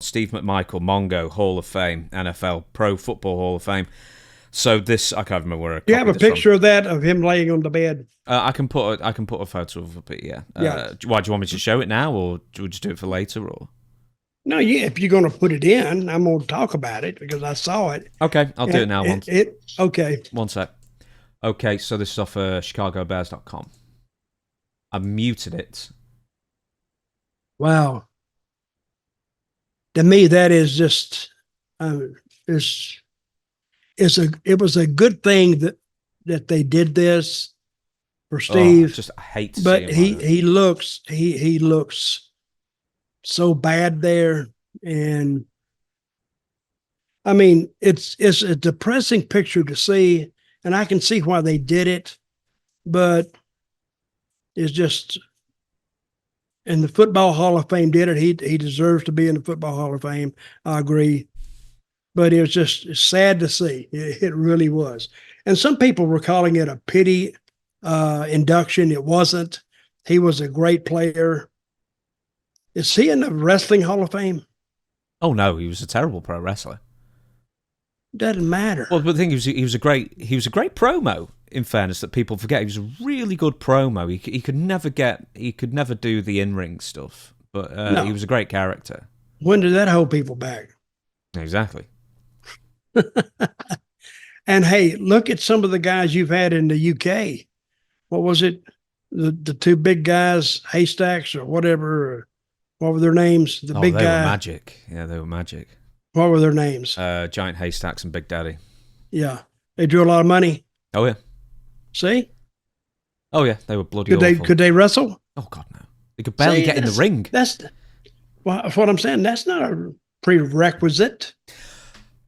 Steve McMichael, Mongo, Hall of Fame, NFL, Pro Football Hall of Fame. So this, I can't remember where I You have a picture of that of him laying on the bed. I can put a photo of it. Yeah. Yeah. Why do you want me to show it now, or do we just do it for later? Or No, yeah. If you're going to put it in, I'm going to talk about it because I saw it. okay, I'll do it now. Okay. One sec. Okay, so this is off ChicagoBears.com. I muted it. Wow. To me, that is just it was a good thing that they did this for Steve. I hate to but see him he looks so bad there, and I mean it's a depressing picture to see, and I can see why they did it, but it's just. And the Football Hall of Fame did it. He deserves to be in the Football Hall of Fame. I agree. But it was just sad to see. It really was. And some people were calling it a pity induction. It wasn't. He was a great player. Is he in the Wrestling Hall of Fame? Oh no, he was a terrible pro wrestler. Doesn't matter. Well, but the thing is, he was a great promo. In fairness, that people forget, he was a really good promo. He could never do the in-ring stuff, but no. He was a great character. When did that hold people back? Exactly. And hey, look at some of the guys you've had in the UK. What was it? The two big guys, Haystacks or whatever. Or what were their names? They were magic. Yeah, they were magic. What were their names? Giant Haystacks and Big Daddy. Yeah, they drew a lot of money. Oh yeah. See? Oh yeah, they were bloody awful. Could they wrestle? Oh god, no. They could barely get in the ring. That's what I'm saying. That's not a prerequisite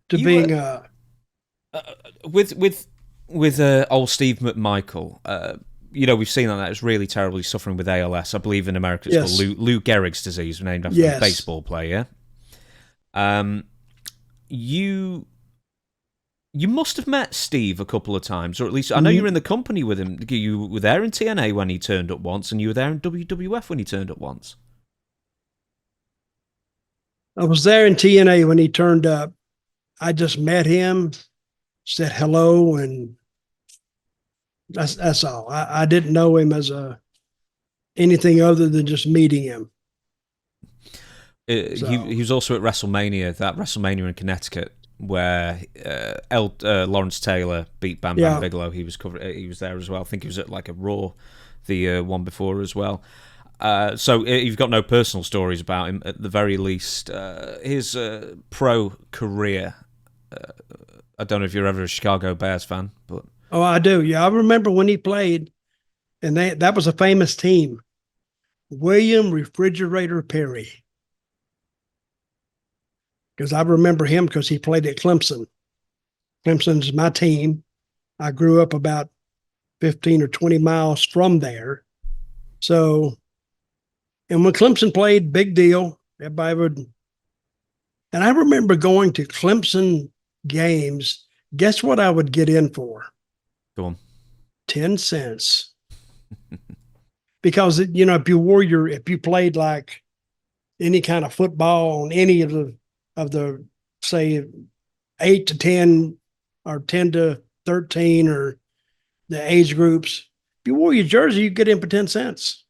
to being with old Steve McMichael. We've seen that it's really terrible. He's suffering with ALS. I believe in America it's called Lou Gehrig's disease, named after a baseball player. You must have met Steve a couple of times, or at least I know you were in the company with him. You were there in TNA when he turned up once, and you were there in WWF when he turned up once. I was there in TNA when he turned up. I just met him, said hello, and that's all. I didn't know him as anything other than just meeting him. He was also at WrestleMania, that WrestleMania in Connecticut, where Lawrence Taylor beat Bam Bam Bigelow. He was there as well. I think he was at like a Raw, the one before as well. So you've got no personal stories about him at the very least. His pro career. I don't know if you're ever a Chicago Bears fan, but I do. Yeah, I remember when he played, and that was a famous team. William Refrigerator Perry. Because I remember him because he played at Clemson. Clemson's my team. I grew up about 15 or 20 miles from there. So, and when Clemson played, big deal. Everybody would. And I remember going to Clemson games. Guess what I would get in for? Go on. 10 cents. Because, if you played like any kind of football on any of the say 8 to 10 or 10 to 13 or the age groups, if you wore your jersey, you get in for 10 cents.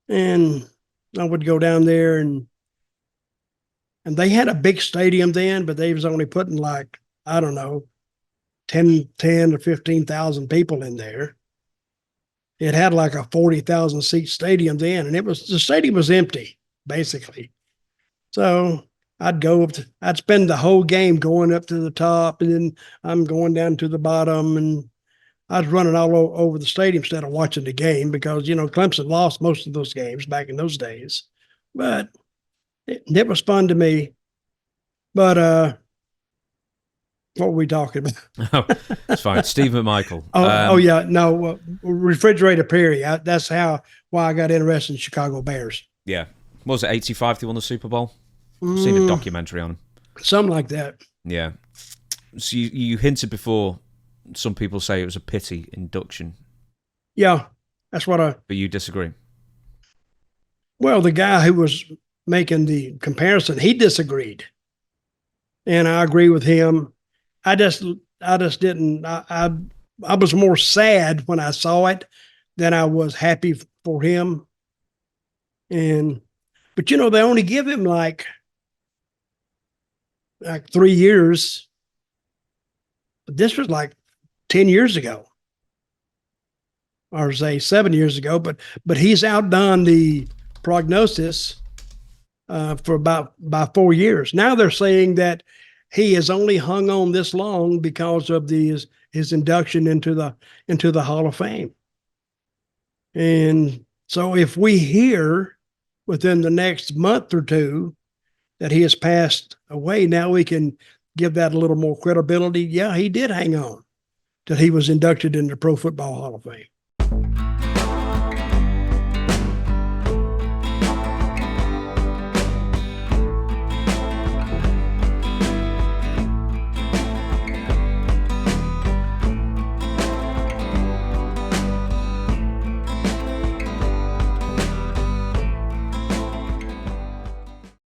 And I would go down there and they had a big stadium then, but they was only putting like, I don't know, 10 or 15,000 people in there. It had like a 40,000 seat stadium then, and the stadium was empty basically. So I'd spend the whole game going up to the top, and then I'm going down to the bottom, and I was running all over the stadium instead of watching the game because, Clemson lost most of those games back in those days. But it was fun to me. But what were we talking about? It's fine. Steve McMichael. Refrigerator Perry. That's why I got interested in Chicago Bears. Yeah. What was it, 85 they won the Super Bowl? I've seen a documentary on him. Something like that. Yeah. So you hinted before, some people say it was a pity induction. Yeah, that's what But you disagree? Well, the guy who was making the comparison, he disagreed. And I agree with him. I just didn't, I was more sad when I saw it than I was happy for him. But they only give him like 3 years. This was like 10 years ago, or say 7 years ago, but he's outdone the prognosis by 4 years. Now they're saying that he has only hung on this long because of his induction into the Hall of Fame. And so if we hear within the next month or two that he has passed away, now we can give that a little more credibility. Yeah, he did hang on till he was inducted into the Pro Football Hall of Fame.